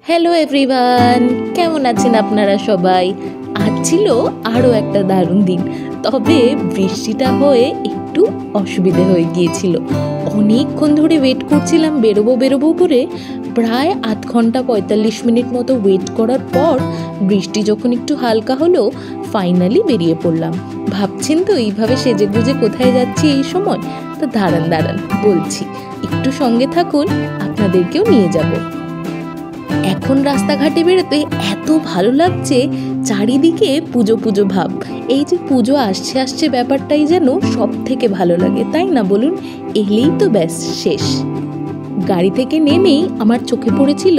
Hello everyone, কেমন আছেন আপনারা সবাই? আজ ছিল আরও একটা দারুণ দিন, তবে বৃষ্টিটা হয়ে একটু অসুবিধে হয়ে গিয়েছিল। অনেকক্ষণ ধরে ওয়েট করছিলাম বেরোবো করে, প্রায় আধ ঘন্টা 45 মিনিট মতো ওয়েট করার পর বৃষ্টি যখন একটু হালকা হলো, ফাইনালি বেরিয়ে পড়লাম। ভাবছেন তো এইভাবে সেজে গুজে কোথায় যাচ্ছি এই সময়? তো দাঁড়ান বলছি, একটু সঙ্গে থাকুন, আপনাদেরকেও নিয়ে যাব। এখন রাস্তাঘাটে বেরোতে এত ভালো লাগছে, চারিদিকে পুজো পুজো ভাব। এই যে পুজো আসছে ব্যাপারটাই যেন সব থেকে ভালো লাগে, তাই না বলুন? এলেই তো ব্যাস শেষ। গাড়ি থেকে নেমেই আমার চোখে পড়েছিল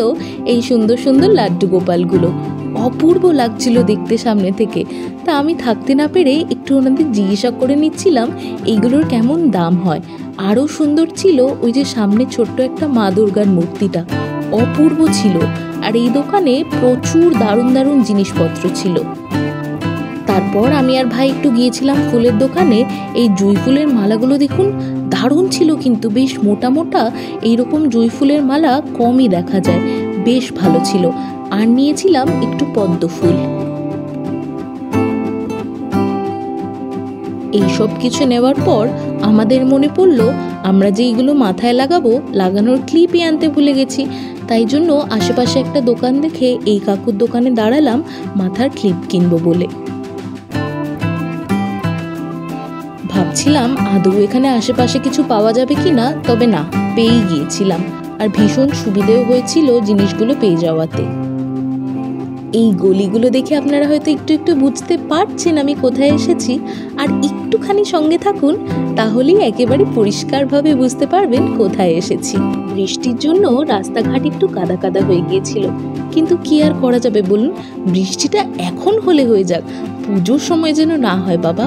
এই সুন্দর সুন্দর লাড্ডু গোপালগুলো। অপূর্ব লাগছিল দেখতে সামনে থেকে। তা আমি থাকতে না পেরে একটু ওনাদের জিজ্ঞাসা করে নিচ্ছিলাম এইগুলোর কেমন দাম হয়। আরও সুন্দর ছিল ওই যে সামনে ছোট্ট একটা মা দুর্গার মূর্তিটা, অপূর্ব ছিল। আর এই দোকানে প্রচুর দারুণ দারুণ জিনিসপত্র ছিল। তারপর আমি আর ভাই একটু গিয়েছিলাম ফুলের দোকানে। এই জুঁই ফুলের মালাগুলো দেখুন, দারুণ ছিল কিন্তু, বেশ মোটা মোটা। এইরকম জুঁই ফুলের মালা কমই দেখা যায়, বেশ ভালো ছিল। আর নিয়েছিলাম একটু পদ্ম ফুল। এইসব কিছু নেওয়ার পর আমাদের মনে পড়লো আমরা যে এইগুলো মাথায় লাগানোর ক্লিপই আনতে ভুলে গেছি। তাই জন্য আশেপাশে একটা দোকান দেখে এই কাকুর দোকানে দাঁড়ালাম মাথার ক্লিপ কিনবো বলে। ভাবছিলাম আদৌ এখানে আশেপাশে কিছু পাওয়া যাবে কি না, তবে না, পেয়েই গিয়েছিলাম। আর ভীষণ সুবিধেও হয়েছিল জিনিসগুলো পেয়ে যাওয়াতে। এই গলিগুলো দেখে আপনারা হয়তো একটু বুঝতে পারছেন আমি কোথায় এসেছি। আর একটুখানি সঙ্গে থাকুন, তাহলেই একেবারে পরিষ্কারভাবে বুঝতে পারবেন কোথায় এসেছি। বৃষ্টির জন্য রাস্তাঘাট একটু কাদা কাদা হয়ে গিয়েছিল, কিন্তু কি আর করা যাবে বলুন? বৃষ্টিটা এখন হলে হয়ে যাক, পুজোর সময় যেন না হয় বাবা।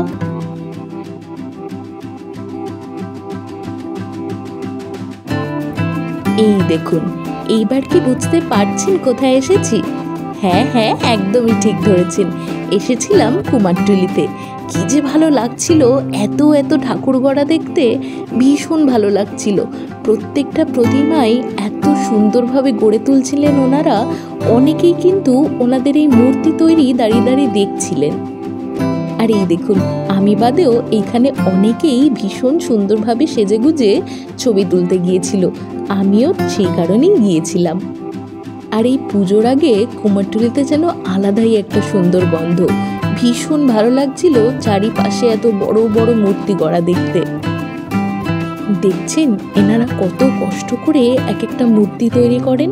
এই দেখুন, এইবার কি বুঝতে পারছেন কোথায় এসেছি? হ্যাঁ, একদমই ঠিক ধরেছেন, এসেছিলাম কুমারটুলিতে। কি যে ভালো লাগছিল, এত ঠাকুর গড়া দেখতে ভীষণ ভালো লাগছিল। প্রত্যেকটা প্রতিমাই এত সুন্দরভাবে গড়ে তুলছিলেন ওনারা। অনেকেই কিন্তু ওনাদের এই মূর্তি তৈরি দাঁড়িয়ে দেখছিলেন। আর এই দেখুন, আমি বাদেও এইখানে অনেকেই ভীষণ সুন্দরভাবে সেজেগুজে ছবি তুলতে গিয়েছিল। আমিও সেই কারণেই গিয়েছিলাম। আর এই পুজোর আগে কুমারটুলিতে যেন আলাদাই একটা সুন্দর গন্ধ, ভীষণ ভালো লাগছিল চারিপাশে এত বড় বড় মূর্তি গড়া দেখতে। দেখছেন এনারা কত কষ্ট করে এক একটা মূর্তি তৈরি করেন।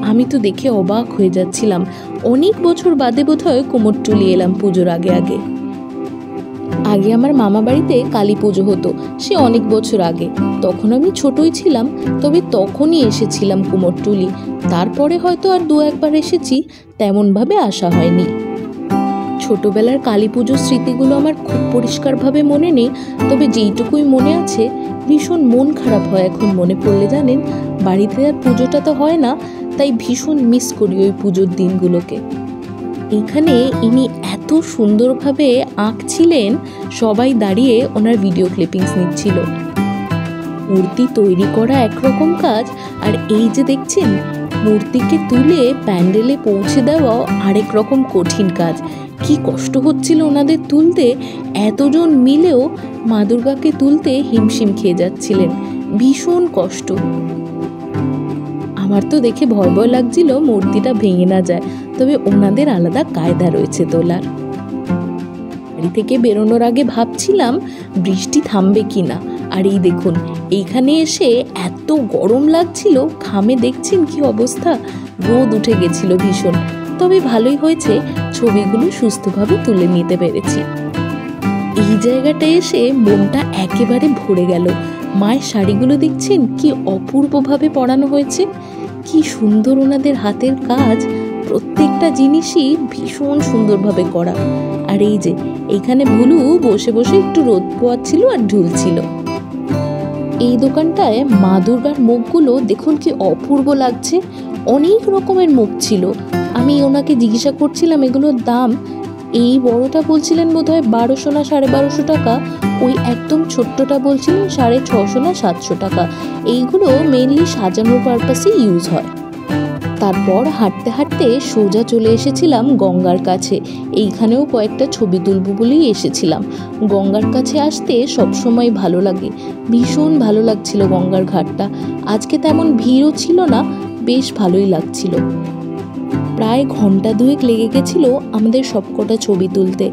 আমি তো দেখে অবাক হয়ে যাচ্ছিলাম। অনেক বছর বাদে বোধহয় কুমারটুলি এলাম পুজোর আগে। আগে আমার মামা বাড়িতে কালী পুজো হতো, সে অনেক বছর আগে। তখন আমি ছোটই ছিলাম, তবে তখনই এসেছিলাম কুমারটুলি। তারপরে হয়তো আর দু একবার এসেছি, তেমনভাবে আসা হয়নি। ছোটবেলার কালী পুজোর স্মৃতিগুলো আমার খুব পরিষ্কারভাবে মনে নেই, তবে যেইটুকুই মনে আছে ভীষণ মন খারাপ হয় এখন মনে পড়লে। জানেন, বাড়িতে আর পুজোটা তো হয় না, তাই ভীষণ মিস করি ওই পুজোর দিনগুলোকে। এখানে ইনি এত সুন্দরভাবে আঁকছিলেন, সবাই দাঁড়িয়ে ওনার ভিডিও ক্লিপিংস নিচ্ছিল। মূর্তি তৈরি করা একরকম কাজ, আর এই যে দেখছেন মূর্তিকে তুলে প্যান্ডেলে পৌঁছে দেওয়া আরেক রকম কঠিন কাজ। কি কষ্ট হচ্ছিল ওনাদের তুলতে, এতজন মিলেও মা দুর্গাকে তুলতে হিমশিম খেয়ে যাচ্ছিলেন, ভীষণ কষ্ট। আমার তো দেখে ভয় লাগছিল মূর্তিটা ভেঙে না যায়, তবে ওনাদের আলাদা কায়দা রয়েছে তোলার। বাড়ি থেকে বেরোনোর আগে ভাবছিলাম বৃষ্টি থামবে কিনা। আর এই দেখুন, এইখানে এসে এত গরম লাগছিল, ঘামে দেখছেন কি অবস্থা, রোদ উঠে গেছিল ভীষণ। তবে ভালোই হয়েছে, ছবিগুলো সুস্থভাবে তুলে নিতে পেরেছি। এই জায়গাটা এসে মনটা একেবারে ভরে গেল। মায়ের শাড়িগুলো দেখছেন কি অপূর্বভাবে পরানো হয়েছে, কি সুন্দর ওনাদের হাতের কাজ, প্রত্যেকটা জিনিসই ভীষণ সুন্দরভাবে করা। আর এই যে এইখানে ভুলু বসে একটু রোদ পোয়াচ্ছিল আর ঝুলছিল। এই দোকানটায় মা দুর্গার মুখগুলো দেখুন কি অপূর্ব লাগছে, অনেক রকমের মুখ ছিল। আমি ওনাকে জিজ্ঞাসা করছিলাম এগুলোর দাম। এই বড়টা বলছিলেন বোধহয় 1200 না 1250 টাকা, ওই একদম ছোট্টটা বলছিলেন 650 না 700 টাকা। এইগুলো মেইনলি সাজানোর পারপাসে ইউজ হয়। তারপর হাঁটতে হাঁটতে সোজা চলে এসেছিলাম গঙ্গার কাছে। এইখানেও কয়েকটা ছবি তুলব বলেই এসেছিলাম। গঙ্গার কাছে আসতে সবসময় ভালো লাগে, ভীষণ ভালো লাগছিল গঙ্গার ঘাটটা। আজকে তেমন ভিড়ও ছিল না, বেশ ভালোই লাগছিল। প্রায় ঘন্টা দুয়েক লেগে গেছিল আমাদের সবকটা ছবি তুলতে,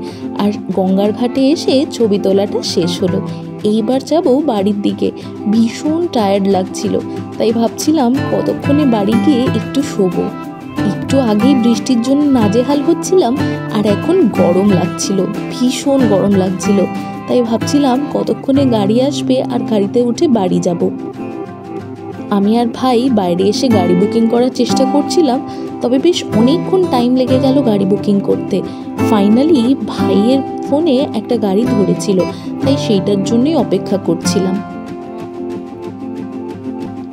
আর গঙ্গার ঘাটে এসে ছবি তোলাটা শেষ হলো। এইবার যাব বাড়ির দিকে। ভীষণ টায়ার্ড লাগছিল, তাই ভাবছিলাম কতক্ষণে বাড়ি গিয়ে একটু শোবো। একটু আগেই বৃষ্টির জন্য নাজেহাল হচ্ছিলাম, আর এখন গরম লাগছিল, ভীষণ গরম লাগছিল। তাই ভাবছিলাম কতক্ষণে গাড়ি আসবে আর গাড়িতে উঠে বাড়ি যাব। আমি আর ভাই বাইরে এসে গাড়ি বুকিং করার চেষ্টা করছিলাম, তবে বেশ অনেকক্ষণ টাইম লেগে গেল গাড়ি বুকিং করতে। ফাইনালি ভাইয়ের ফোনে একটা গাড়ি ধরেছিল, তাই সেইটার জন্যই অপেক্ষা করছিলাম।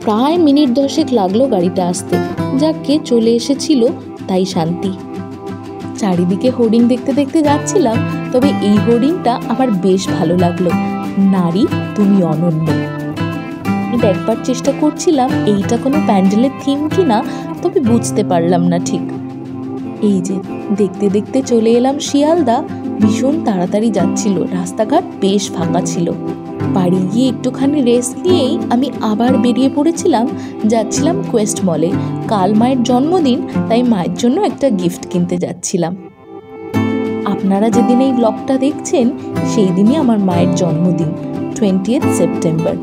প্রায় মিনিট 10 লাগলো গাড়িটা আসতে। যাকে চলে এসেছিল, তাই শান্তি। চারিদিকে হোর্ডিং দেখতে দেখতে যাচ্ছিলাম, তবে এই হোর্ডিংটা আমার বেশ ভালো লাগলো, নারী তুমি অনন্য। দেখবার চেষ্টা করছিলাম এইটা কোনো প্যান্ডেলের থিম কিনা, তবে বুঝতে পারলাম না ঠিক। এই যে দেখতে দেখতে চলে এলাম শিয়ালদা। ভীষণ তাড়াতাড়ি যাচ্ছিল, রাস্তাঘাট বেশ ফাঁকা ছিল। বাড়ি গিয়ে একটুখানি রেস্ট নিয়েই আমি আবার বেরিয়ে পড়েছিলাম। যাচ্ছিলাম কোয়েস্ট মলে। কাল মায়ের জন্মদিন, তাই মায়ের জন্য একটা গিফট কিনতে যাচ্ছিলাম। আপনারা যেদিন এই ব্লগটা দেখছেন সেই দিনই আমার মায়ের জন্মদিন, 20 সেপ্টেম্বর।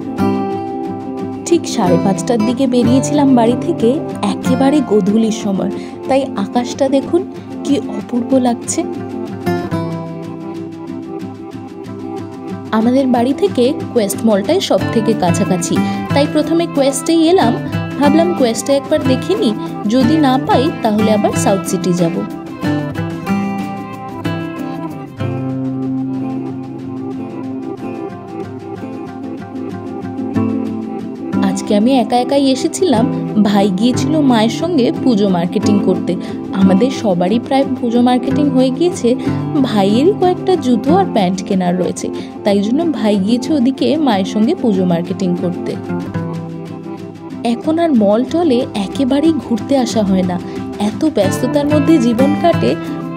ঠিক 5:30টার দিকে বেরিয়েছিলাম বাড়ি থেকে, একেবারে গোধূলির সময়। তাই আকাশটা দেখুন কি অপূর্ব লাগছে। আমাদের বাড়ি থেকে কোয়েস্ট মলটাই সব থেকে কাছাকাছি, তাই প্রথমে কোয়েস্টেই এলাম। ভাবলাম কোয়েস্টে একবার দেখে নিই, যদি না পাই তাহলে আবার সাউথ সিটি যাব। আজকে আমি একা একাই এসেছিলাম, ভাই গিয়েছিল মায়ের সঙ্গে পুজো মার্কেটিং করতে। আমাদের সবারই প্রায় পুজো মার্কেটিং হয়ে গিয়েছে, ভাইয়েরই কয়েকটা জুতো আর প্যান্ট কেনার রয়েছে, তাই জন্য ভাই গিয়েছে ওদিকে মায়ের সঙ্গে পুজো মার্কেটিং করতে। এখন আর মল টলে একেবারেই ঘুরতে আসা হয় না, এত ব্যস্ততার মধ্যে জীবন কাটে,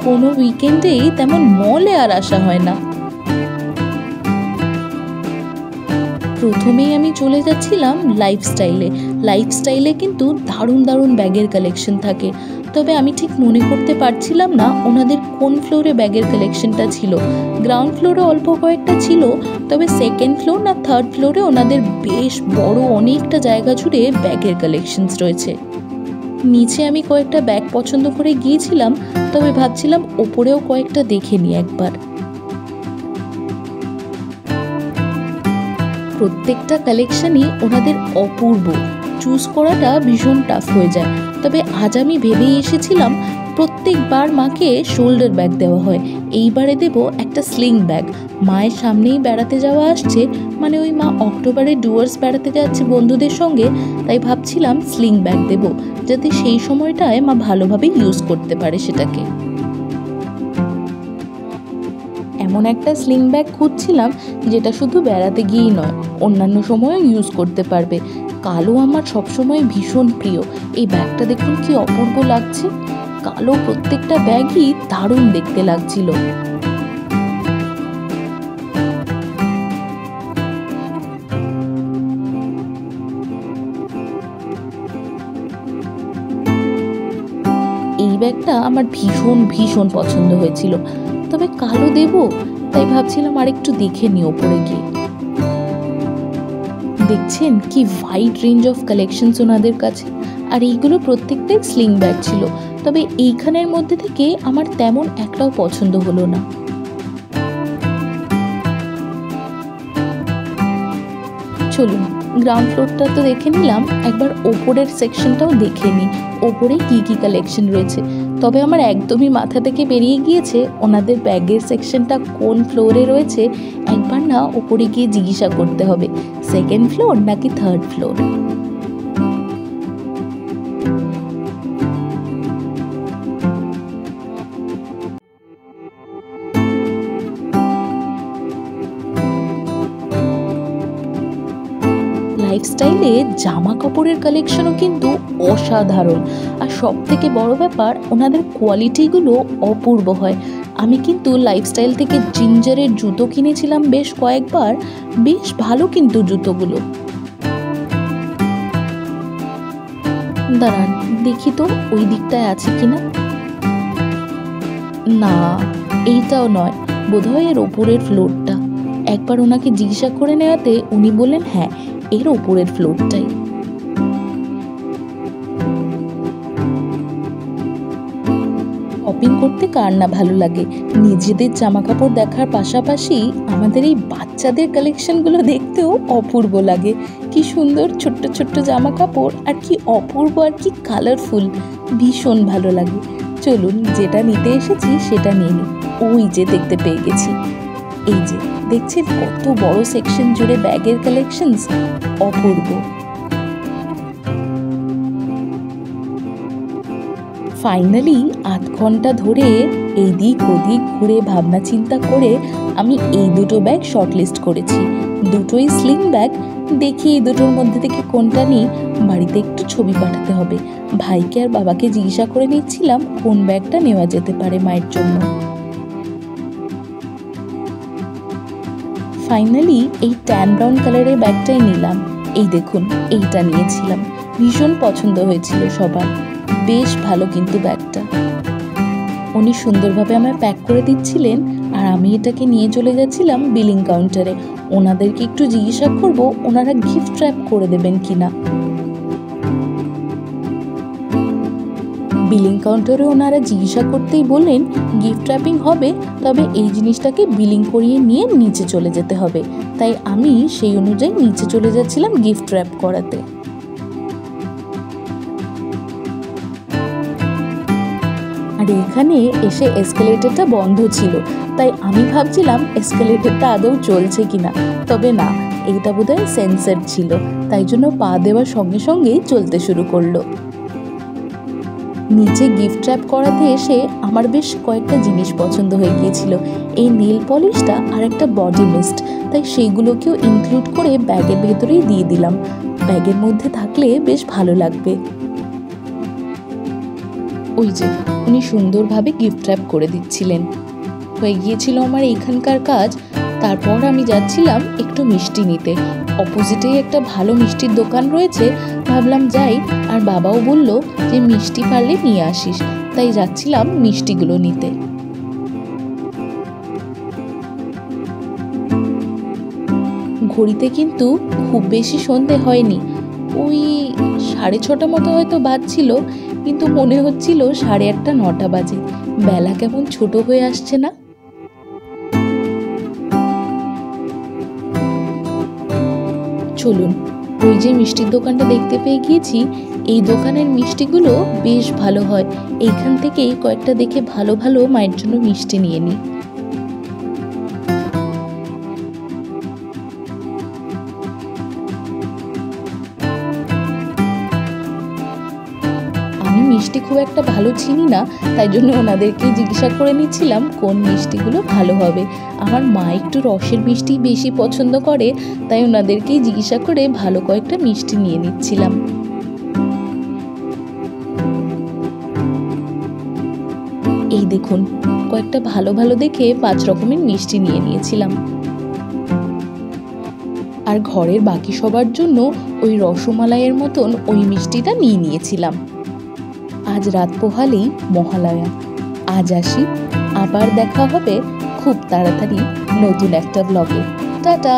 কোনো উইকেন্ডেই তেমন মলে আর আসা হয় না। প্রথমেই আমি চলে যাচ্ছিলাম লাইফস্টাইলে কিন্তু দারুণ দারুণ ব্যাগের কালেকশন থাকে, তবে আমি ঠিক মনে করতে পারছিলাম না ওনাদের কোন ফ্লোরে ব্যাগের কালেকশনটা ছিল। গ্রাউন্ড ফ্লোরে অল্প কয়েকটা ছিল, তবে সেকেন্ড ফ্লোর না থার্ড ফ্লোরে ওনাদের বেশ বড় অনেকটা জায়গা জুড়ে ব্যাগের কালেকশনস রয়েছে। নিচে আমি কয়েকটা ব্যাগ পছন্দ করে গিয়েছিলাম, তবে ভাবছিলাম ওপরেও কয়েকটা দেখে নিই একবার। প্রত্যেকটা কালেকশনই ওনাদের অপূর্ব, চুজ করাটা ভীষণ টাফ হয়ে যায়। তবে আজ আমি ভেবেই এসেছিলাম প্রত্যেকবার মাকে শোল্ডার ব্যাগ দেওয়া হয়, এইবারে দেব একটা স্লিং ব্যাগ। মায়ের সামনেই বেড়াতে যাওয়া আসছে, মানে ওই মা অক্টোবরে ডুয়ার্স বেড়াতে যাচ্ছে বন্ধুদের সঙ্গে, তাই ভাবছিলাম স্লিং ব্যাগ দেব, যাতে সেই সময়টায় মা ভালোভাবে ইউজ করতে পারে সেটাকে। এমন একটা স্লিং ব্যাগ খুঁজছিলাম যেটা শুধু বেড়াতে গিয়েই নয়, অন্যান্য সময়ও ইউজ করতে পারবে। কালো আমার সবসময় ভীষণ প্রিয়। এই ব্যাগটা দেখুন কি অপূর্ব লাগছে, কালো প্রত্যেকটা ব্যাগই দারুণ দেখতে লাগছিল। এই ব্যাগটা আমার ভীষণ ভীষণ পছন্দ হয়েছিল, তবে কালো দেব, তাই ভাবছিলাম আরেকটু দেখে নিই ওপরে গিয়ে। দেখছেন কি ওয়াইড রেঞ্জ অফ কালেকশনস ওনাদের কাছে, আর এইগুলো প্রত্যেকটাই স্লিং ব্যাগ ছিল, তবে এইখানের মধ্যে থেকে আমার তেমন একটাও পছন্দ হলো না। চলুন গ্রাউন্ড ফ্লোরটা তো দেখে নিলাম, একবার ওপরের সেকশনটাও দেখে নিই ওপরে কি কি কালেকশন রয়েছে। তবে আমার একদমই মাথা থেকে বেরিয়ে গিয়েছে ওনাদের ব্যাগের সেকশনটা কোন ফ্লোরে রয়েছে। একবার না ওপরে গিয়ে জিজ্ঞাসা করতে হবে, সেকেন্ড ফ্লোর নাকি থার্ড ফ্লোর। লাইফস্টাইলে জামা কাপড়ের কালেকশনও কিন্তু অসাধারণ। আর সব থেকে বড় ব্যাপার, ওনাদের কোয়ালিটিগুলো অপূর্ব হয়। আমি কিন্তু লাইফস্টাইল থেকে জিঞ্জারের জুতো কিনেছিলাম বেশ কয়েকবার, বেশ ভালো কিন্তু জুতোগুলো। দাঁড়ান দেখি তো ওই দিকটায় আছে কিনা। না, এইটাও নয়, বোধহয় এর ওপরের ফ্লোরটা। একবার ওনাকে জিজ্ঞাসা করে নেওয়াতে উনি বললেন হ্যাঁ, এর ওপরের ফ্লোরটাই। শপিং করতে কার না ভালো লাগে। নিজেদের জামা কাপড় দেখার পাশাপাশি আমাদের এই বাচ্চাদের কালেকশনগুলো দেখতেও অপূর্ব লাগে। কি সুন্দর ছোট্ট ছোট্ট জামা কাপড়, আর কি অপূর্ব আর কি কালারফুল, ভীষণ ভালো লাগে। চলুন যেটা নিতে এসেছি সেটা নিয়ে নিই। ওই যে দেখতে পেয়ে গেছি, এই যে দেখছেন কত বড় সেকশন জুড়ে ব্যাগের কালেকশনস, অপূর্ব। ফাইনালি আধ ঘন্টা ধরে এই দিক ওদিক ঘুরে ভাবনা চিন্তা করে আমি এই দুটো ব্যাগ শর্টলিস্ট করেছি। দুটোই স্লিং ব্যাগ। দেখি এই দুটোর মধ্যে থেকে কোনটা নিই। বাড়িতে একটু ছবি পাঠাতে হবে। ভাইকে আর বাবাকে জিজ্ঞাসা করে নিচ্ছিলাম কোন ব্যাগটা নেওয়া যেতে পারে মায়ের জন্য। ফাইনালি এই ট্যান ব্রাউন কালারের ব্যাগটাই নিলাম। এই দেখুন, এইটা নিয়েছিলাম, ভীষণ পছন্দ হয়েছিল সবার, বেশ ভালো কিন্তু ব্যাগটা। উনি সুন্দরভাবে আমায় প্যাক করে দিচ্ছিলেন, আর আমি এটাকে নিয়ে চলে যাচ্ছিলাম বিলিং কাউন্টারে। ওনাদেরকে একটু জিজ্ঞাসা করব ওনারা গিফট র্যাপ করে দেবেন কিনা। বিলিং কাউন্টারে ওনারা জিজ্ঞাসা করতেই বললেন গিফট র্যাপিং হবে, তবে এই জিনিসটাকে বিলিং করিয়ে নিয়ে নিচে চলে যেতে হবে। তাই আমি সেই অনুযায়ী নিচে চলে যাচ্ছিলাম গিফট র্যাপ করাতে। আর এখানে এসে এসকেলেটরটা বন্ধ ছিল, তাই আমি ভাবছিলাম এসকেলেটরটা আদৌ চলছে কিনা। তবে না, এইটা বোধহয় সেন্সর ছিল, তাই জন্য পা দেওয়ার সঙ্গে সঙ্গেই চলতে শুরু করলো। নিচে গিফট র্যাপ করাতে এসে আমার বেশ কয়েকটা জিনিস পছন্দ হয়ে গিয়েছিল, এই নেল পলিশটা আর একটা বডি মিস্ট। তাই সেইগুলোকেও ইনক্লুড করে ব্যাগের ভেতরেই দিয়ে দিলাম। ব্যাগের মধ্যে থাকলে বেশ ভালো লাগবে। ওই যে উনি সুন্দরভাবে গিফট র্যাপ করে দিচ্ছিলেন। হয়ে গিয়েছিল আমার এইখানকার কাজ। তারপর আমি যাচ্ছিলাম একটু মিষ্টি নিতে। অপোজিটেই একটা ভালো মিষ্টির দোকান রয়েছে, ভাবলাম যাই। আর বাবাও বলল যে মিষ্টি পারলে নিয়ে আসিস, তাই যাচ্ছিলাম মিষ্টিগুলো নিতে। ঘড়িতে কিন্তু খুব বেশি সন্ধে হয়নি, ওই 6:30 মতো হয়তো বাজছিল, কিন্তু মনে হচ্ছিল 8:30 9টা বাজে। বেলা কেমন ছোট হয়ে আসছে না। চলুন, ওই যে মিষ্টির দোকানটা দেখতে পেয়ে গিয়েছি, এই দোকানের মিষ্টিগুলো বেশ ভালো হয়। এইখান থেকেই কয়েকটা দেখে ভালো ভালো মায়ের জন্য মিষ্টি নিয়ে নিই। মিষ্টি খুব একটা ভালো চিনি না, তাই জন্য ওনাদেরকে জিজ্ঞাসা করে নিচ্ছিলাম কোন মিষ্টিগুলো ভালো হবে। আমার মা একটু রসের মিষ্টি বেশি পছন্দ করে, তাই ওনাদেরকেই জিজ্ঞাসা করে ভালো কয়েকটা মিষ্টি নিয়ে নিচ্ছিলাম। এই দেখুন, কয়েকটা ভালো ভালো দেখে 5 রকমের মিষ্টি নিয়ে নিয়েছিলাম। আর ঘরের বাকি সবার জন্য ওই রসমালাইয়ের মতন ওই মিষ্টিটা নিয়ে নিয়েছিলাম। আজ রাত পোহালেই মহালয়া। আজ আসি, আবার দেখা হবে খুব তাড়াতাড়ি নতুন একটা ব্লগে। টাটা।